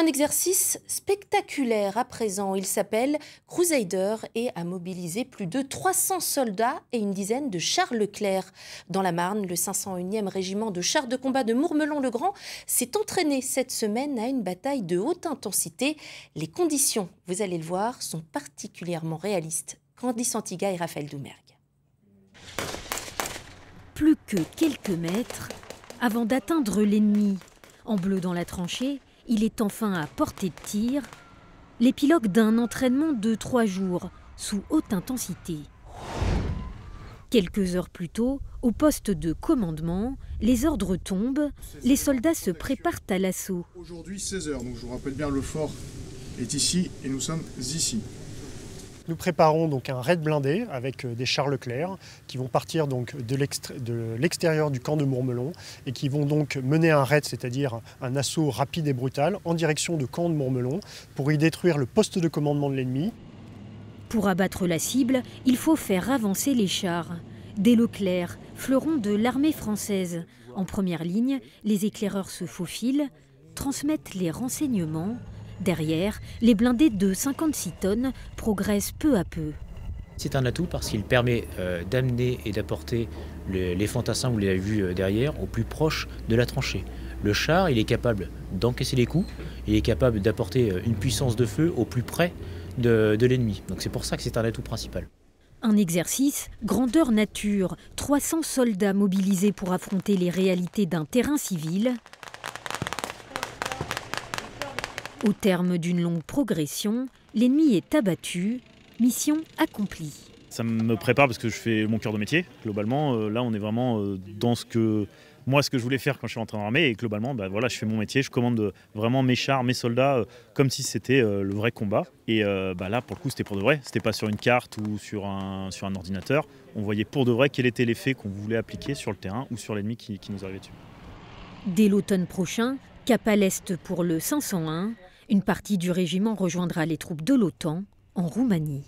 Un exercice spectaculaire à présent. Il s'appelle Crusader et a mobilisé plus de 300 soldats et une dizaine de chars Leclerc. Dans la Marne, le 501e régiment de chars de combat de Mourmelon-le-Grand s'est entraîné cette semaine à une bataille de haute intensité. Les conditions, vous allez le voir, sont particulièrement réalistes. Candice Antiga et Raphaël Doumergue. Plus que quelques mètres avant d'atteindre l'ennemi. En bleu dans la tranchée, il est enfin à portée de tir, l'épilogue d'un entraînement de 3 jours, sous haute intensité. Quelques heures plus tôt, au poste de commandement, les ordres tombent, les soldats se préparent à l'assaut. Aujourd'hui 16 h, donc je vous rappelle bien, le fort est ici et nous sommes ici. Nous préparons donc un raid blindé avec des chars Leclerc qui vont partir donc de l'extérieur du camp de Mourmelon et qui vont donc mener un raid, c'est-à-dire un assaut rapide et brutal en direction du camp de Mourmelon pour y détruire le poste de commandement de l'ennemi. Pour abattre la cible, il faut faire avancer les chars. Des Leclerc, fleurons de l'armée française. En première ligne, les éclaireurs se faufilent, transmettent les renseignements. Derrière, les blindés de 56 tonnes progressent peu à peu. C'est un atout parce qu'il permet d'amener et d'apporter les fantassins, vous l'avez vu derrière, au plus proche de la tranchée. Le char, il est capable d'encaisser les coups, il est capable d'apporter une puissance de feu au plus près de l'ennemi. Donc c'est pour ça que c'est un atout principal. Un exercice grandeur nature, 300 soldats mobilisés pour affronter les réalités d'un terrain civil. Au terme d'une longue progression, l'ennemi est abattu, mission accomplie. Ça me prépare parce que je fais mon cœur de métier, globalement. Là, on est vraiment dans ce que je voulais faire quand je suis rentré dans l'armée. Et globalement, voilà, je fais mon métier, je commande vraiment mes chars, mes soldats, comme si c'était le vrai combat. Et là, pour le coup, c'était pour de vrai. C'était pas sur une carte ou sur un ordinateur. On voyait pour de vrai quel était l'effet qu'on voulait appliquer sur le terrain ou sur l'ennemi qui nous arrivait dessus. Dès l'automne prochain, cap à l'est pour le 501. Une partie du régiment rejoindra les troupes de l'OTAN en Roumanie.